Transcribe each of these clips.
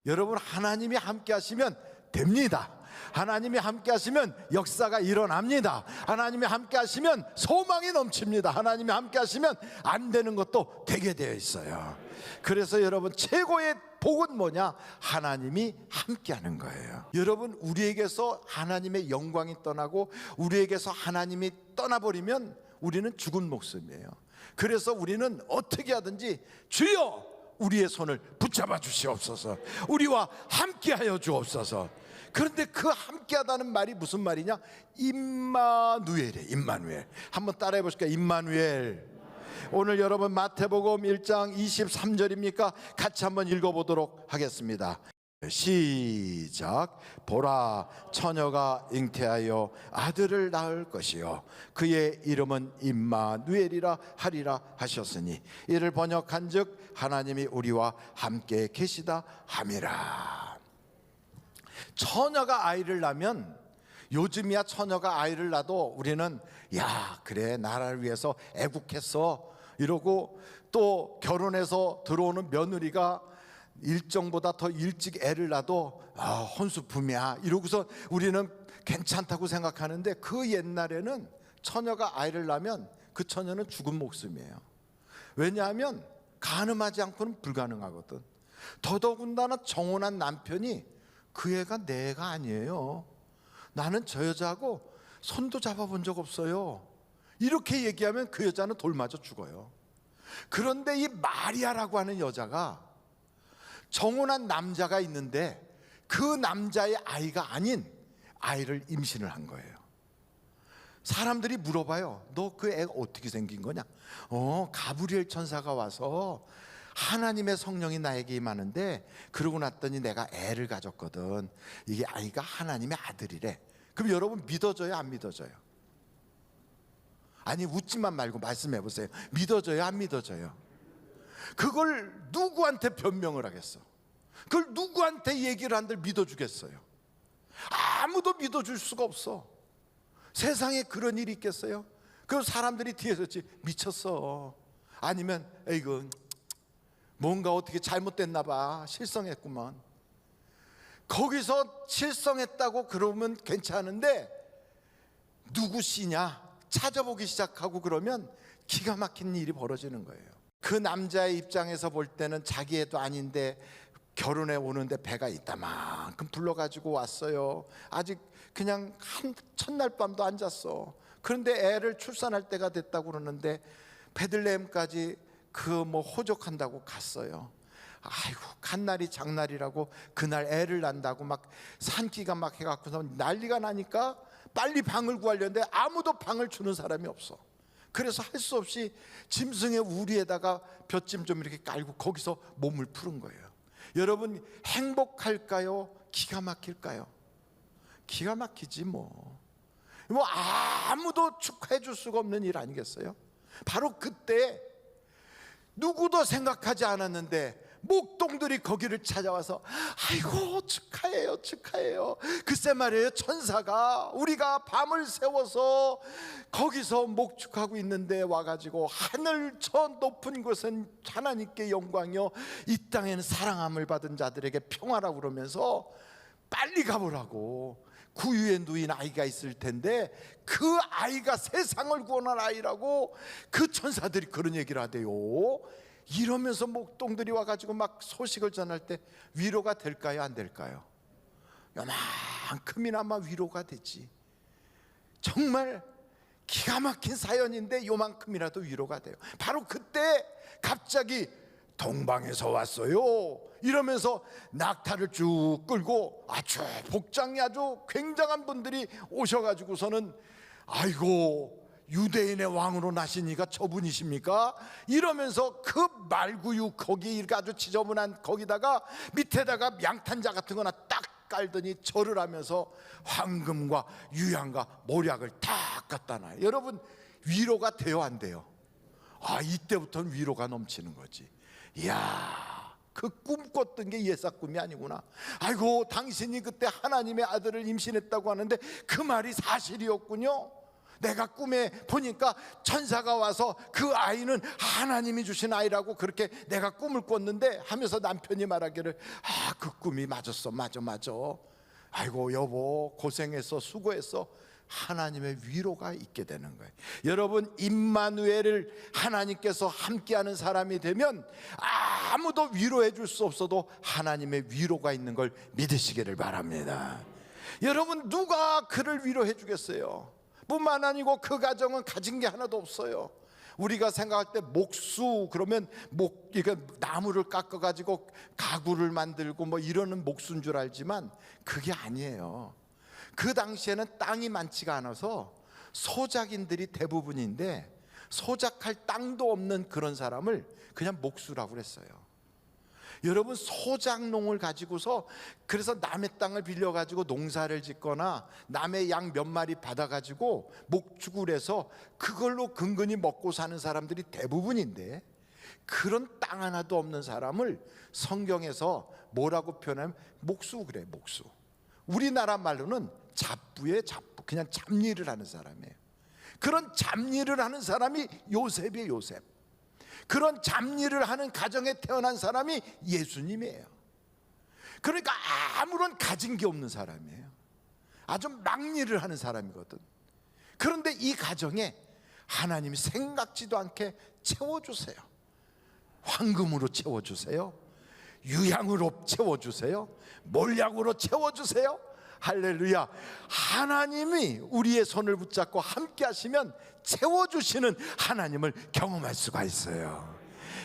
여러분, 하나님이 함께 하시면 됩니다. 하나님이 함께 하시면 역사가 일어납니다. 하나님이 함께 하시면 소망이 넘칩니다. 하나님이 함께 하시면 안 되는 것도 되게 되어 있어요. 그래서 여러분, 최고의 복은 뭐냐? 하나님이 함께 하는 거예요. 여러분, 우리에게서 하나님의 영광이 떠나고 우리에게서 하나님이 떠나버리면 우리는 죽은 목숨이에요. 그래서 우리는 어떻게 하든지 주여 우리의 손을 붙잡아 주시옵소서, 우리와 함께하여 주옵소서. 그런데 그 함께하다는 말이 무슨 말이냐? 임마누엘이에요. 임마누엘. 한번 따라해 보실까요? 임마누엘. 오늘 여러분 마태복음 1장 23절입니까? 같이 한번 읽어보도록 하겠습니다. 시작. 보라, 처녀가 잉태하여 아들을 낳을 것이요 그의 이름은 임마누엘이라 하리라 하셨으니 이를 번역한즉 하나님이 우리와 함께 계시다 함이라. 처녀가 아이를 낳으면, 요즘이야 처녀가 아이를 낳아도 우리는 야 그래 나라를 위해서 애국했어 이러고, 또 결혼해서 들어오는 며느리가 일정보다 더 일찍 애를 낳아도 혼수품이야 이러고서 우리는 괜찮다고 생각하는데, 그 옛날에는 처녀가 아이를 낳으면 그 처녀는 죽은 목숨이에요. 왜냐하면 가늠하지 않고는 불가능하거든. 더더군다나 정혼한 남편이 그 애가 내 애가 아니에요, 나는 저 여자하고 손도 잡아본 적 없어요, 이렇게 얘기하면 그 여자는 돌 맞아 죽어요. 그런데 이 마리아라고 하는 여자가 정혼한 남자가 있는데 그 남자의 아이가 아닌 아이를 임신을 한 거예요. 사람들이 물어봐요. 너 그 애가 어떻게 생긴 거냐? 가브리엘 천사가 와서 하나님의 성령이 나에게 임하는데 그러고 났더니 내가 애를 가졌거든. 이게 아이가 하나님의 아들이래. 그럼 여러분 믿어져요, 안 믿어져요? 아니, 웃지만 말고 말씀해 보세요. 믿어져요, 안 믿어져요? 그걸 누구한테 변명을 하겠어? 그걸 누구한테 얘기를 한들 믿어주겠어요? 아무도 믿어줄 수가 없어. 세상에 그런 일이 있겠어요? 그럼 사람들이 뒤에서 미쳤어, 아니면 에이그 뭔가 어떻게 잘못됐나 봐, 실성했구만. 거기서 실성했다고 그러면 괜찮은데 누구 씨냐 찾아보기 시작하고 그러면 기가 막힌 일이 벌어지는 거예요. 그 남자의 입장에서 볼 때는 자기 애도 아닌데 결혼해 오는데 배가 있다만큼 불러가지고 왔어요. 아직 그냥 한 첫날 밤도 안 잤어. 그런데 애를 출산할 때가 됐다고 그러는데 베들레헴까지 호적한다고 갔어요. 아이고, 간 날이 장날이라고 그날 애를 낳는다고 막 산기가 막 해갖고서 난리가 나니까 빨리 방을 구하려는데 아무도 방을 주는 사람이 없어. 그래서 할 수 없이 짐승의 우리에다가 볏짐 좀 이렇게 깔고 거기서 몸을 푸른 거예요. 여러분, 행복할까요? 기가 막힐까요? 기가 막히지 뭐 아무도 축하해 줄 수가 없는 일 아니겠어요? 바로 그때 누구도 생각하지 않았는데 목동들이 거기를 찾아와서 아이고 축하해요, 축하해요. 글쎄 말이에요, 천사가 우리가 밤을 새워서 거기서 목축하고 있는데 와가지고 하늘 저 높은 곳은 하나님께 영광이요 이 땅에는 사랑함을 받은 자들에게 평화라고 그러면서 빨리 가보라고. 구유에 누인 아이가 있을 텐데 그 아이가 세상을 구원할 아이라고 그 천사들이 그런 얘기를 하대요. 이러면서 목동들이 와가지고 막 소식을 전할 때 위로가 될까요, 안 될까요? 요만큼이나마 위로가 되지. 정말 기가 막힌 사연인데 요만큼이라도 위로가 돼요. 바로 그때 갑자기 동방에서 왔어요 이러면서 낙타를 쭉 끌고 아주 복장이 아주 굉장한 분들이 오셔가지고서는 아이고 유대인의 왕으로 나시니까 저분이십니까? 이러면서 그 말구유 거기 아주 지저분한 거기다가 밑에다가 양탄자 같은 거나 딱 깔더니 절을 하면서 황금과 유향과 모략을 딱 갖다 놔요. 여러분, 위로가 돼요, 안 돼요? 이때부터는 위로가 넘치는 거지. 이야, 그 꿈꿨던 게 예사 꿈이 아니구나. 아이고, 당신이 그때 하나님의 아들을 임신했다고 하는데 그 말이 사실이었군요. 내가 꿈에 보니까 천사가 와서 그 아이는 하나님이 주신 아이라고 그렇게 내가 꿈을 꿨는데 하면서 남편이 말하기를 그 꿈이 맞았어. 맞아. 아이고 여보 고생했어, 수고했어. 하나님의 위로가 있게 되는 거예요. 여러분, 임마누엘을 하나님께서 함께하는 사람이 되면 아무도 위로해 줄 수 없어도 하나님의 위로가 있는 걸 믿으시기를 바랍니다. 여러분, 누가 그를 위로해 주겠어요? 뿐만 아니고 그 가정은 가진 게 하나도 없어요. 우리가 생각할 때 목수 그러면 이거 나무를 깎아 가지고 가구를 만들고 뭐 이러는 목수인 줄 알지만 그게 아니에요. 그 당시에는 땅이 많지가 않아서 소작인들이 대부분인데 소작할 땅도 없는 그런 사람을 그냥 목수라고 그랬어요. 여러분, 소작농을 가지고서 그래서 남의 땅을 빌려가지고 농사를 짓거나 남의 양 몇 마리 받아가지고 목축을 해서 그걸로 근근히 먹고 사는 사람들이 대부분인데 그런 땅 하나도 없는 사람을 성경에서 뭐라고 표현하면 목수 그래, 목수. 우리나라 말로는 잡부의 잡부, 그냥 잡일을 하는 사람이에요. 그런 잡일을 하는 사람이 요셉이에요. 요셉. 그런 잡일을 하는 가정에 태어난 사람이 예수님이에요. 그러니까 아무런 가진 게 없는 사람이에요. 아주 막일을 하는 사람이거든. 그런데 이 가정에 하나님이 생각지도 않게 채워주세요. 황금으로 채워주세요. 유향으로 채워주세요. 몰약으로 채워주세요. 할렐루야. 하나님이 우리의 손을 붙잡고 함께 하시면 채워주시는 하나님을 경험할 수가 있어요.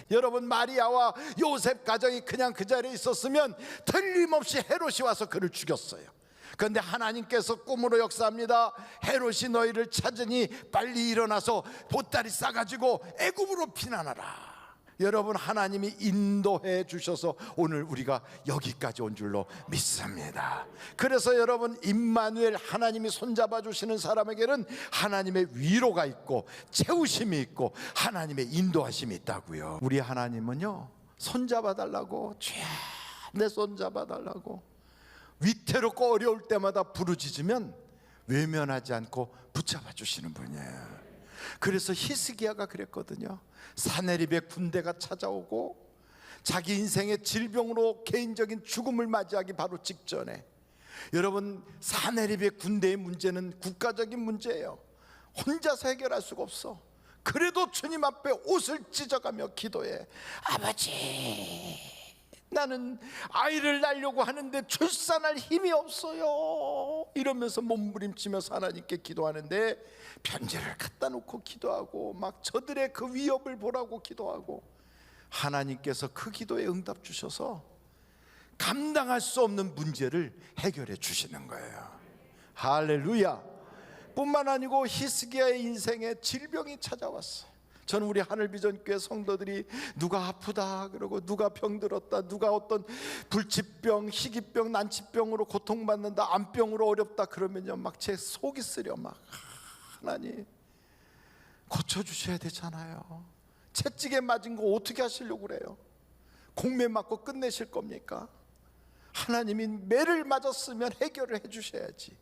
여러분, 마리아와 요셉 가정이 그냥 그 자리에 있었으면 틀림없이 헤롯이 와서 그를 죽였어요. 그런데 하나님께서 꿈으로 역사합니다. 헤롯이 너희를 찾으니 빨리 일어나서 보따리 싸가지고 애굽으로 피난하라. 여러분, 하나님이 인도해 주셔서 오늘 우리가 여기까지 온 줄로 믿습니다. 그래서 여러분, 임마누엘, 하나님이 손잡아 주시는 사람에게는 하나님의 위로가 있고 채우심이 있고 하나님의 인도하심이 있다고요. 우리 하나님은요, 손잡아 달라고, 주야 내 손잡아 달라고 위태롭고 어려울 때마다 부르짖으면 외면하지 않고 붙잡아 주시는 분이에요. 그래서 히스기야가 그랬거든요. 사네립의 군대가 찾아오고 자기 인생의 질병으로 개인적인 죽음을 맞이하기 바로 직전에, 여러분, 사네립의 군대의 문제는 국가적인 문제예요. 혼자서 해결할 수가 없어. 그래도 주님 앞에 옷을 찢어가며 기도해. 아버지, 나는 아이를 낳으려고 하는데 출산할 힘이 없어요. 이러면서 몸부림치면서 하나님께 기도하는데 편지를 갖다 놓고 기도하고 막 저들의 그 위협을 보라고 기도하고 하나님께서 그 기도에 응답 주셔서 감당할 수 없는 문제를 해결해 주시는 거예요. 할렐루야. 뿐만 아니고 히스기야의 인생에 질병이 찾아왔어요. 저는 우리 하늘비전교회 성도들이 누가 아프다 그러고 누가 병들었다, 누가 어떤 불치병, 희귀병, 난치병으로 고통받는다, 암병으로 어렵다 그러면요 막 제 속이 쓰려. 막 하나님 고쳐주셔야 되잖아요. 채찍에 맞은 거 어떻게 하시려고 그래요? 공매 맞고 끝내실 겁니까? 하나님이 매를 맞았으면 해결을 해주셔야지.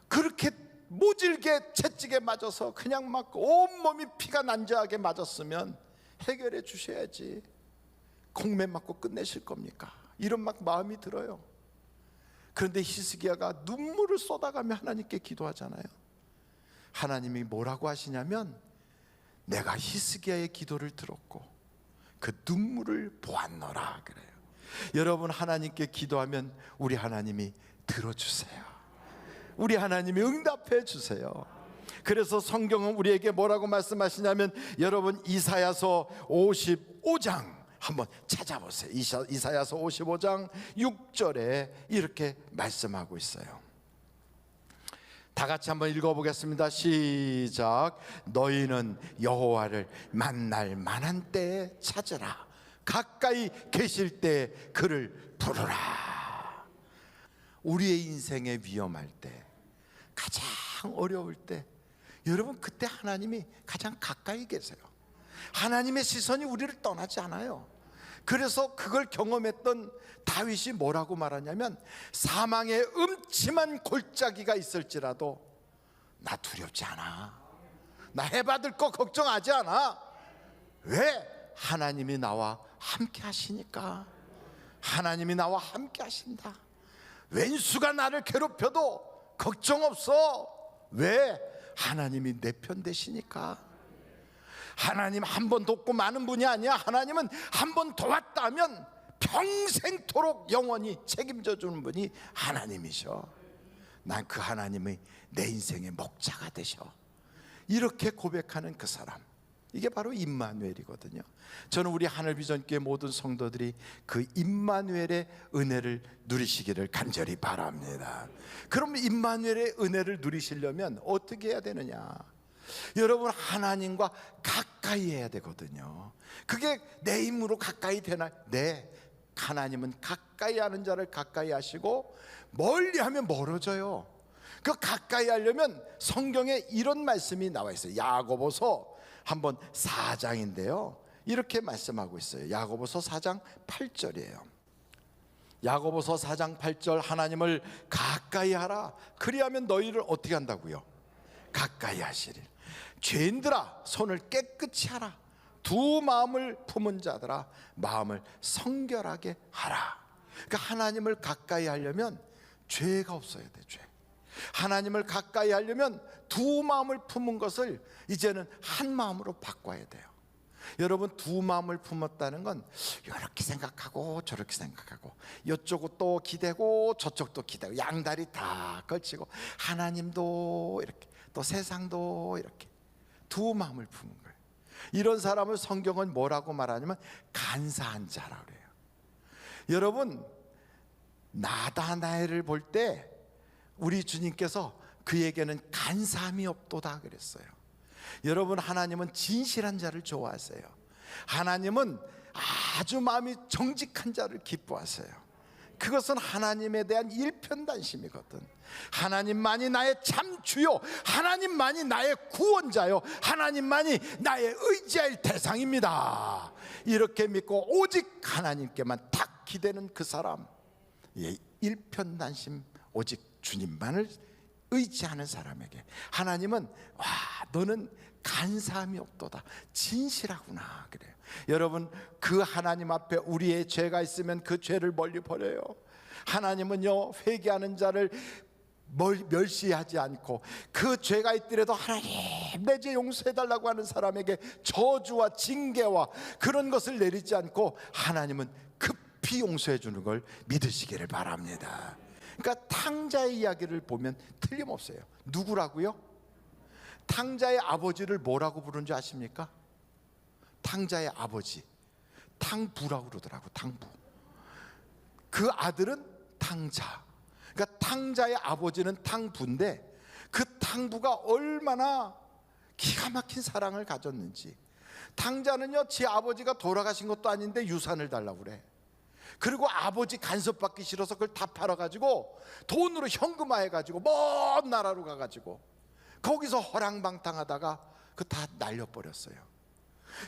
그렇게 모질게 채찍에 맞아서 그냥 막 온몸이 피가 난자하게 맞았으면 해결해 주셔야지. 공매 맞고 끝내실 겁니까? 이런 막 마음이 들어요. 그런데 히스기야가 눈물을 쏟아가며 하나님께 기도하잖아요. 하나님이 뭐라고 하시냐면, 내가 히스기야의 기도를 들었고 그 눈물을 보았노라 그래요. 여러분, 하나님께 기도하면 우리 하나님이 들어주세요. 우리 하나님이 응답해 주세요. 그래서 성경은 우리에게 뭐라고 말씀하시냐면, 여러분, 이사야서 55장 한번 찾아보세요. 이사야서 55장 6절에 이렇게 말씀하고 있어요. 다 같이 한번 읽어보겠습니다. 시작. 너희는 여호와를 만날 만한 때에 찾으라. 가까이 계실 때 그를 부르라. 우리의 인생에 위험할 때, 가장 어려울 때, 여러분, 그때 하나님이 가장 가까이 계세요. 하나님의 시선이 우리를 떠나지 않아요. 그래서 그걸 경험했던 다윗이 뭐라고 말하냐면, 사망의 음침한 골짜기가 있을지라도 나 두렵지 않아. 나 해받을 거 걱정하지 않아. 왜? 하나님이 나와 함께 하시니까. 하나님이 나와 함께 하신다. 왼수가 나를 괴롭혀도 걱정 없어. 왜? 하나님이 내 편 되시니까. 하나님 한 번 돕고 마는 분이 아니야. 하나님은 한 번 도왔다면 평생토록 영원히 책임져 주는 분이 하나님이셔. 난 그 하나님이 내 인생의 목자가 되셔. 이렇게 고백하는 그 사람, 이게 바로 임마누엘이거든요. 저는 우리 하늘비전교회 모든 성도들이 그 임마누엘의 은혜를 누리시기를 간절히 바랍니다. 그럼 임마누엘의 은혜를 누리시려면 어떻게 해야 되느냐? 여러분, 하나님과 가까이 해야 되거든요. 그게 내 힘으로 가까이 되나? 네, 하나님은 가까이 하는 자를 가까이 하시고 멀리 하면 멀어져요. 그 가까이 하려면 성경에 이런 말씀이 나와 있어요. 야고보서 한번 4장인데요, 이렇게 말씀하고 있어요. 야고보서 4장 8절이에요 야고보서 4장 8절, 하나님을 가까이 하라. 그리하면 너희를 어떻게 한다고요? 가까이 하시리라. 죄인들아, 손을 깨끗이 하라. 두 마음을 품은 자들아, 마음을 성결하게 하라. 그러니까 하나님을 가까이 하려면 죄가 없어야 돼. 죄. 하나님을 가까이 하려면 두 마음을 품은 것을 이제는 한 마음으로 바꿔야 돼요. 여러분, 두 마음을 품었다는 건 이렇게 생각하고 저렇게 생각하고, 이쪽은 또 기대고 저쪽도 기대고, 양다리 다 걸치고, 하나님도 이렇게 또 세상도 이렇게 두 마음을 품은 거예요. 이런 사람을 성경은 뭐라고 말하냐면 간사한 자라고 그래요. 여러분, 나다나엘을 볼 때 우리 주님께서 그에게는 간사함이 없도다 그랬어요. 여러분, 하나님은 진실한 자를 좋아하세요. 하나님은 아주 마음이 정직한 자를 기뻐하세요. 그것은 하나님에 대한 일편단심이거든. 하나님만이 나의 참 주요, 하나님만이 나의 구원자요, 하나님만이 나의 의지할 대상입니다. 이렇게 믿고 오직 하나님께만 딱 기대는 그 사람, 일편단심, 오직 주님만을 의지하는 사람에게 하나님은, 와, 너는 간사함이 없도다, 진실하구나 그래요. 여러분, 그 하나님 앞에 우리의 죄가 있으면 그 죄를 멀리 버려요. 하나님은요, 회개하는 자를 멸시하지 않고, 그 죄가 있더라도 하나님 내 죄 용서해달라고 하는 사람에게 저주와 징계와 그런 것을 내리지 않고 하나님은 급히 용서해 주는 걸 믿으시기를 바랍니다. 그러니까 탕자의 이야기를 보면 틀림없어요. 누구라고요? 탕자의 아버지를 뭐라고 부르는지 아십니까? 탕자의 아버지, 탕부라고 그러더라고. 탕부. 그 아들은 탕자. 그러니까 탕자의 아버지는 탕부인데, 그 탕부가 얼마나 기가 막힌 사랑을 가졌는지. 탕자는요, 지 아버지가 돌아가신 것도 아닌데 유산을 달라고 그래. 그리고 아버지 간섭받기 싫어서 그걸 다 팔아가지고 돈으로 현금화해가지고 먼 나라로 가가지고 거기서 허랑방탕하다가 그 다 날려버렸어요.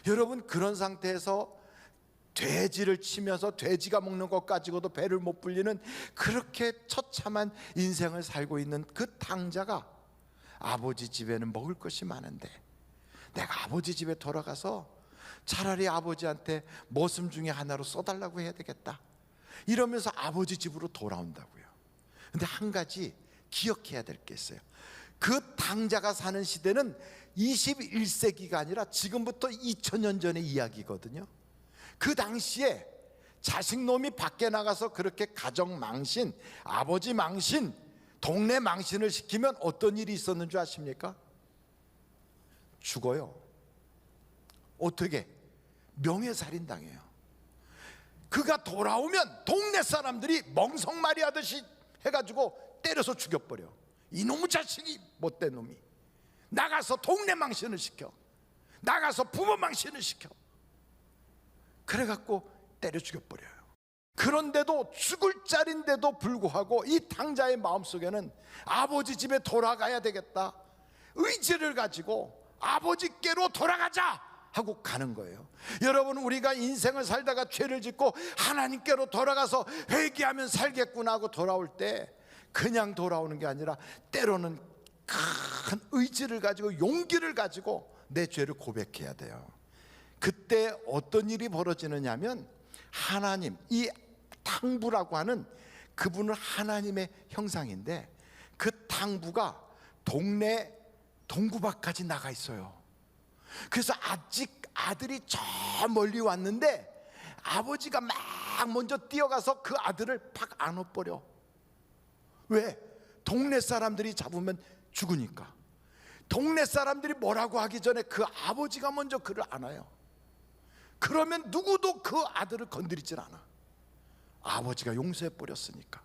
여러분, 그런 상태에서 돼지를 치면서 돼지가 먹는 것 가지고도 배를 못 불리는 그렇게 처참한 인생을 살고 있는 그 탕자가 아버지 집에는 먹을 것이 많은데 내가 아버지 집에 돌아가서 차라리 아버지한테 머슴 중에 하나로 써달라고 해야 되겠다, 이러면서 아버지 집으로 돌아온다고요. 근데 한 가지 기억해야 될 게 있어요. 그 탕자가 사는 시대는 21세기가 아니라 지금부터 2000년 전의 이야기거든요. 그 당시에 자식놈이 밖에 나가서 그렇게 가정 망신, 아버지 망신, 동네 망신을 시키면 어떤 일이 있었는 줄 아십니까? 죽어요. 어떻게? 명예살인 당해요. 그가 돌아오면 동네 사람들이 멍석말이 하듯이 해가지고 때려서 죽여버려. 이놈의 자식이, 못된 놈이 나가서 동네 망신을 시켜, 나가서 부모 망신을 시켜. 그래갖고 때려 죽여버려요. 그런데도 죽을 자리인데도 불구하고 이 탕자의 마음속에는 아버지 집에 돌아가야 되겠다, 의지를 가지고 아버지께로 돌아가자 하고 가는 거예요. 여러분, 우리가 인생을 살다가 죄를 짓고 하나님께로 돌아가서 회개하면 살겠구나 하고 돌아올 때 그냥 돌아오는 게 아니라 때로는 큰 의지를 가지고 용기를 가지고 내 죄를 고백해야 돼요. 그때 어떤 일이 벌어지느냐 하면 하나님, 이 탕부라고 하는 그분은 하나님의 형상인데 그 탕부가 동네 동구밖까지 나가 있어요. 그래서 아직 아들이 저 멀리 왔는데 아버지가 막 먼저 뛰어가서 그 아들을 팍 안아버려. 왜? 동네 사람들이 잡으면 죽으니까. 동네 사람들이 뭐라고 하기 전에 그 아버지가 먼저 그를 안아요. 그러면 누구도 그 아들을 건드리질 않아. 아버지가 용서해 버렸으니까.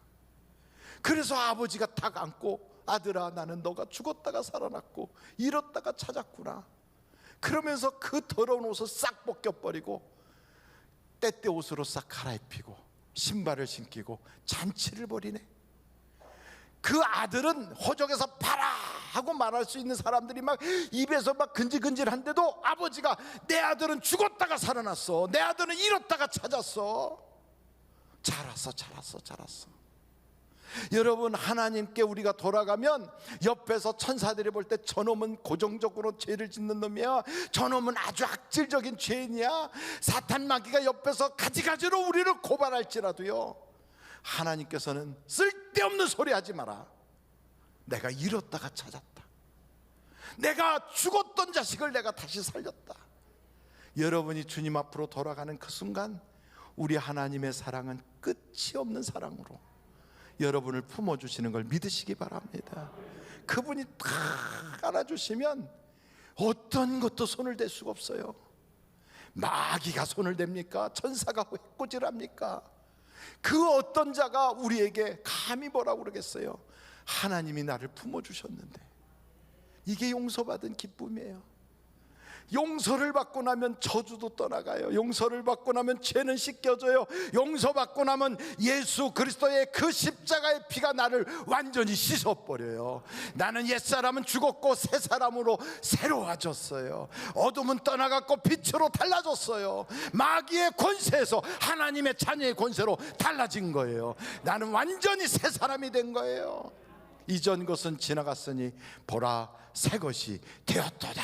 그래서 아버지가 탁 안고 아들아, 나는 너가 죽었다가 살아났고 잃었다가 찾았구나. 그러면서 그 더러운 옷을 싹 벗겨버리고 때때 옷으로 싹 갈아입히고 신발을 신기고 잔치를 벌이네. 그 아들은 호적에서 봐라 하고 말할 수 있는 사람들이 막 입에서 막 근질근질한데도 아버지가 내 아들은 죽었다가 살아났어, 내 아들은 잃었다가 찾았어. 자랐어. 여러분, 하나님께 우리가 돌아가면 옆에서 천사들이 볼 때 저놈은 고정적으로 죄를 짓는 놈이야, 저놈은 아주 악질적인 죄인이야, 사탄 마귀가 옆에서 가지가지로 우리를 고발할지라도요, 하나님께서는 쓸데없는 소리 하지 마라. 내가 잃었다가 찾았다. 내가 죽었던 자식을 내가 다시 살렸다. 여러분이 주님 앞으로 돌아가는 그 순간 우리 하나님의 사랑은 끝이 없는 사랑으로 여러분을 품어주시는 걸 믿으시기 바랍니다. 그분이 다 안아주시면 어떤 것도 손을 댈 수가 없어요. 마귀가 손을 댑니까? 천사가 해코지합니까? 그 어떤 자가 우리에게 감히 뭐라고 그러겠어요? 하나님이 나를 품어주셨는데. 이게 용서받은 기쁨이에요. 용서를 받고 나면 저주도 떠나가요. 용서를 받고 나면 죄는 씻겨져요. 용서받고 나면 예수 그리스도의 그 십자가의 피가 나를 완전히 씻어버려요. 나는 옛사람은 죽었고 새 사람으로 새로워졌어요. 어둠은 떠나갔고 빛으로 달라졌어요. 마귀의 권세에서 하나님의 자녀의 권세로 달라진 거예요. 나는 완전히 새 사람이 된 거예요. 이전 것은 지나갔으니 보라, 새 것이 되었도다.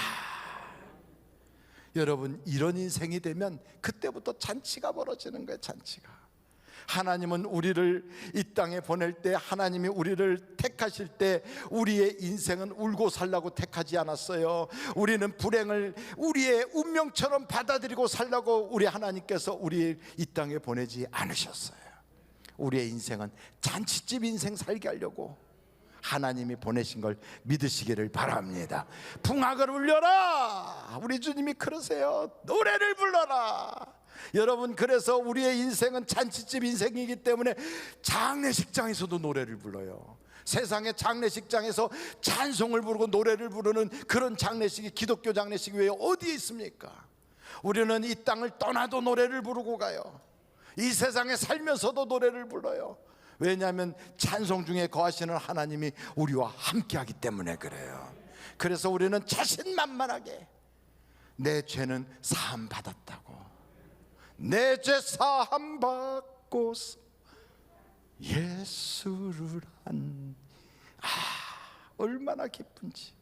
여러분, 이런 인생이 되면 그때부터 잔치가 벌어지는 거예요. 잔치가. 하나님은 우리를 이 땅에 보낼 때, 하나님이 우리를 택하실 때 우리의 인생은 울고 살라고 택하지 않았어요. 우리는 불행을 우리의 운명처럼 받아들이고 살라고 우리 하나님께서 우리 이 땅에 보내지 않으셨어요. 우리의 인생은 잔치집 인생 살게 하려고 하나님이 보내신 걸 믿으시기를 바랍니다. 풍악을 울려라. 우리 주님이 그러세요. 노래를 불러라. 여러분, 그래서 우리의 인생은 잔치집 인생이기 때문에 장례식장에서도 노래를 불러요. 세상의 장례식장에서 찬송을 부르고 노래를 부르는 그런 장례식이 기독교 장례식이 왜 어디에 있습니까? 우리는 이 땅을 떠나도 노래를 부르고 가요. 이 세상에 살면서도 노래를 불러요. 왜냐하면 찬송 중에 거하시는 하나님이 우리와 함께하기 때문에 그래요. 그래서 우리는 자신만만하게 내 죄는 사함 받았다고, 내 죄 사함 받고서 예수를 한, 얼마나 기쁜지.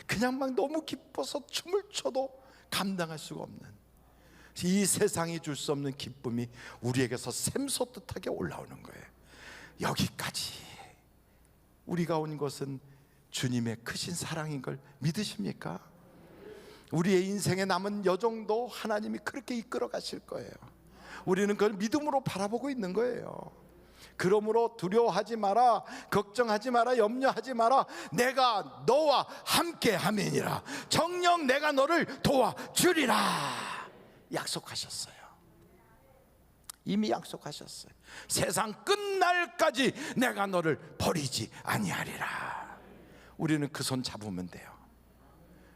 그냥 막 너무 기뻐서 춤을 춰도 감당할 수가 없는, 이 세상이 줄 수 없는 기쁨이 우리에게서 샘솟듯하게 올라오는 거예요. 여기까지 우리가 온 것은 주님의 크신 사랑인 걸 믿으십니까? 우리의 인생에 남은 여정도 하나님이 그렇게 이끌어 가실 거예요. 우리는 그걸 믿음으로 바라보고 있는 거예요. 그러므로 두려워하지 마라, 걱정하지 마라, 염려하지 마라. 내가 너와 함께 하매니라. 정녕 내가 너를 도와주리라 약속하셨어요. 이미 약속하셨어요. 세상 끝날까지 내가 너를 버리지 아니하리라. 우리는 그 손 잡으면 돼요.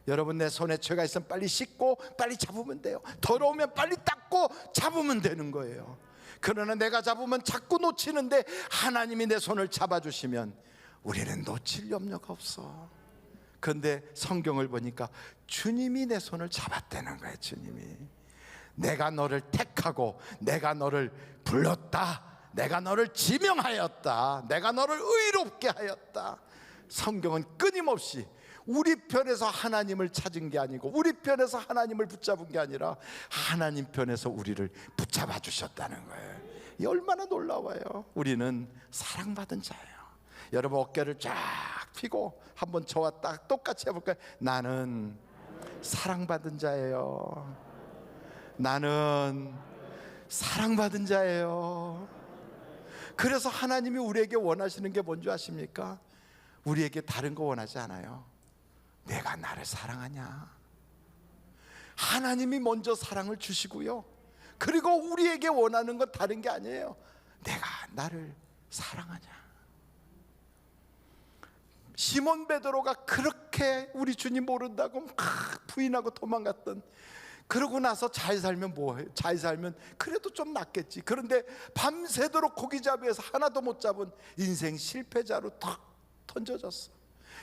여러분, 내 손에 죄가 있으면 빨리 씻고 빨리 잡으면 돼요. 더러우면 빨리 닦고 잡으면 되는 거예요. 그러나 내가 잡으면 자꾸 놓치는데 하나님이 내 손을 잡아주시면 우리는 놓칠 염려가 없어. 그런데 성경을 보니까 주님이 내 손을 잡았다는 거예요. 주님이 내가 너를 택하고 내가 너를 불렀다, 내가 너를 지명하였다, 내가 너를 의롭게 하였다. 성경은 끊임없이 우리 편에서 하나님을 찾은 게 아니고 우리 편에서 하나님을 붙잡은 게 아니라 하나님 편에서 우리를 붙잡아 주셨다는 거예요. 이 얼마나 놀라워요. 우리는 사랑받은 자예요. 여러분 어깨를 쫙 펴고 한번 저와 딱 똑같이 해볼까요? 나는 사랑받은 자예요. 나는 사랑받은 자예요. 그래서 하나님이 우리에게 원하시는 게 뭔지 아십니까? 우리에게 다른 거 원하지 않아요. 내가 나를 사랑하냐. 하나님이 먼저 사랑을 주시고요, 그리고 우리에게 원하는 건 다른 게 아니에요. 내가 나를 사랑하냐. 시몬 베드로가 그렇게 우리 주님 모른다고 막 부인하고 도망갔던, 그러고 나서 잘 살면 뭐해요? 잘 살면 그래도 좀 낫겠지. 그런데 밤새도록 고기잡이에서 하나도 못 잡은 인생 실패자로 탁 던져졌어.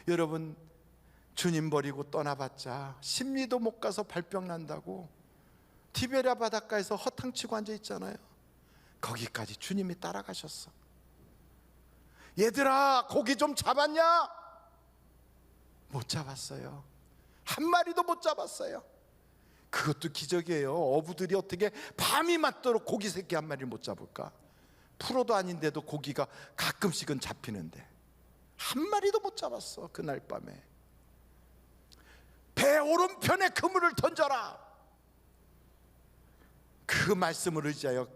여러분, 주님 버리고 떠나봤자 심리도 못 가서 발병 난다고 티베리아 바닷가에서 허탕치고 앉아 있잖아요. 거기까지 주님이 따라가셨어. 얘들아, 고기 좀 잡았냐? 못 잡았어요. 한 마리도 못 잡았어요. 그것도 기적이에요. 어부들이 어떻게 밤이 맞도록 고기 새끼 한 마리를 못 잡을까? 프로도 아닌데도 고기가 가끔씩은 잡히는데 한 마리도 못 잡았어. 그날 밤에 배 오른편에 그물을 던져라, 그 말씀을 의지하여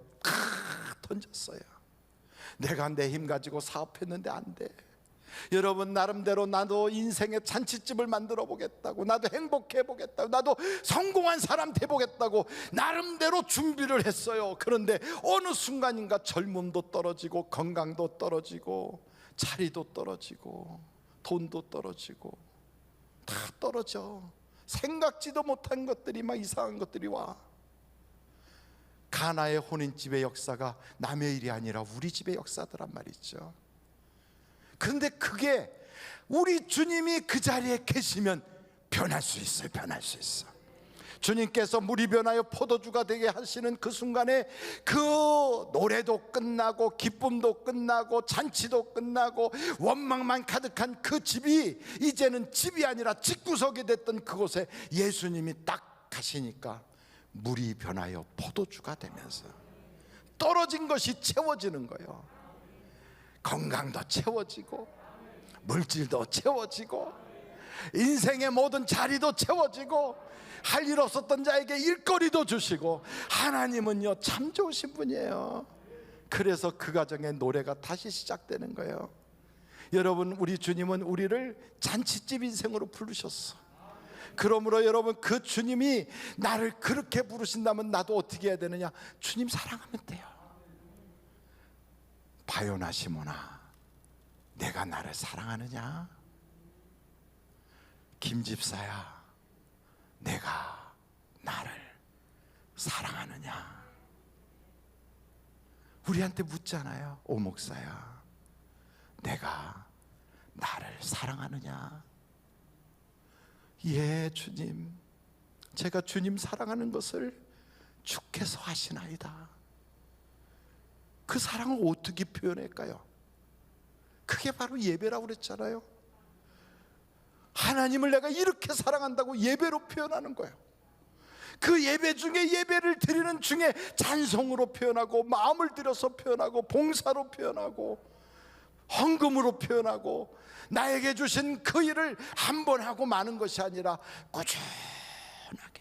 던졌어요. 내가 내 힘 가지고 사업했는데 안 돼. 여러분, 나름대로 나도 인생의 잔치집을 만들어 보겠다고, 나도 행복해 보겠다고, 나도 성공한 사람 돼 보겠다고 나름대로 준비를 했어요. 그런데 어느 순간인가 젊음도 떨어지고 건강도 떨어지고 자리도 떨어지고 돈도 떨어지고 다 떨어져. 생각지도 못한 것들이 막 이상한 것들이 와. 가나의 혼인집의 역사가 남의 일이 아니라 우리 집의 역사더란 말이죠. 그런데 그게 우리 주님이 그 자리에 계시면 변할 수 있어요. 변할 수 있어. 주님께서 물이 변하여 포도주가 되게 하시는 그 순간에 그 노래도 끝나고 기쁨도 끝나고 잔치도 끝나고 원망만 가득한 그 집이 이제는 집이 아니라 집구석이 됐던 그곳에 예수님이 딱 가시니까 물이 변하여 포도주가 되면서 떨어진 것이 채워지는 거예요. 건강도 채워지고 물질도 채워지고 인생의 모든 자리도 채워지고 할 일 없었던 자에게 일거리도 주시고, 하나님은요 참 좋으신 분이에요. 그래서 그 가정의 노래가 다시 시작되는 거예요. 여러분, 우리 주님은 우리를 잔치집 인생으로 부르셨어. 그러므로 여러분, 그 주님이 나를 그렇게 부르신다면 나도 어떻게 해야 되느냐? 주님 사랑하면 돼요. 바요나 시몬아, 내가 나를 사랑하느냐? 김집사야, 내가 나를 사랑하느냐? 우리한테 묻잖아요. 오 목사야, 내가 나를 사랑하느냐? 예 주님, 제가 주님 사랑하는 것을 주께서 하시나이다. 그 사랑을 어떻게 표현할까요? 그게 바로 예배라고 그랬잖아요. 하나님을 내가 이렇게 사랑한다고 예배로 표현하는 거예요. 그 예배 중에, 예배를 드리는 중에 찬송으로 표현하고 마음을 들여서 표현하고 봉사로 표현하고 헌금으로 표현하고 나에게 주신 그 일을 한 번 하고 마는 것이 아니라 꾸준하게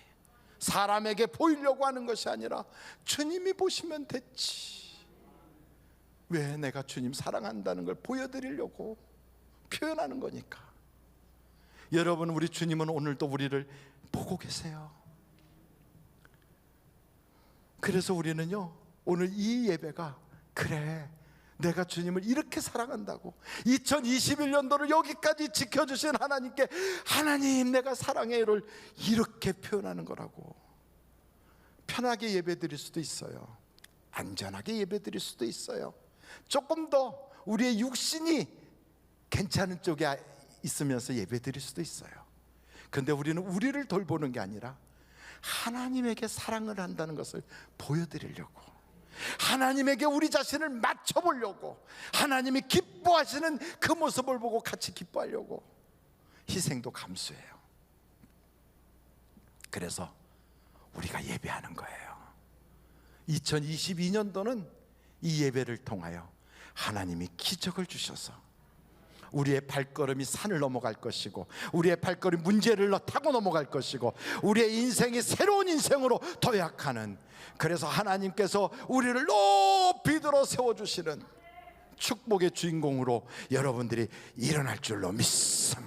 사람에게 보이려고 하는 것이 아니라 주님이 보시면 됐지. 왜? 내가 주님 사랑한다는 걸 보여드리려고 표현하는 거니까. 여러분, 우리 주님은 오늘도 우리를 보고 계세요. 그래서 우리는요, 오늘 이 예배가, 그래 내가 주님을 이렇게 사랑한다고 2021년도를 여기까지 지켜주신 하나님께, 하나님 내가 사랑해요를 이렇게 표현하는 거라고. 편하게 예배 드릴 수도 있어요. 안전하게 예배 드릴 수도 있어요. 조금 더 우리의 육신이 괜찮은 쪽에 있으면서 예배 드릴 수도 있어요. 그런데 우리는 우리를 돌보는 게 아니라 하나님에게 사랑을 한다는 것을 보여드리려고, 하나님에게 우리 자신을 맞춰보려고, 하나님이 기뻐 기뻐하시는 그 모습을 보고 같이 기뻐하려고 희생도 감수해요. 그래서 우리가 예배하는 거예요. 2022년도는 이 예배를 통하여 하나님이 기적을 주셔서 우리의 발걸음이 산을 넘어갈 것이고, 우리의 발걸음이 문제를 타고 넘어갈 것이고, 우리의 인생이 새로운 인생으로 도약하는, 그래서 하나님께서 우리를 높이 들어 세워주시는 축복의 주인공으로 여러분들이 일어날 줄로 믿습니다.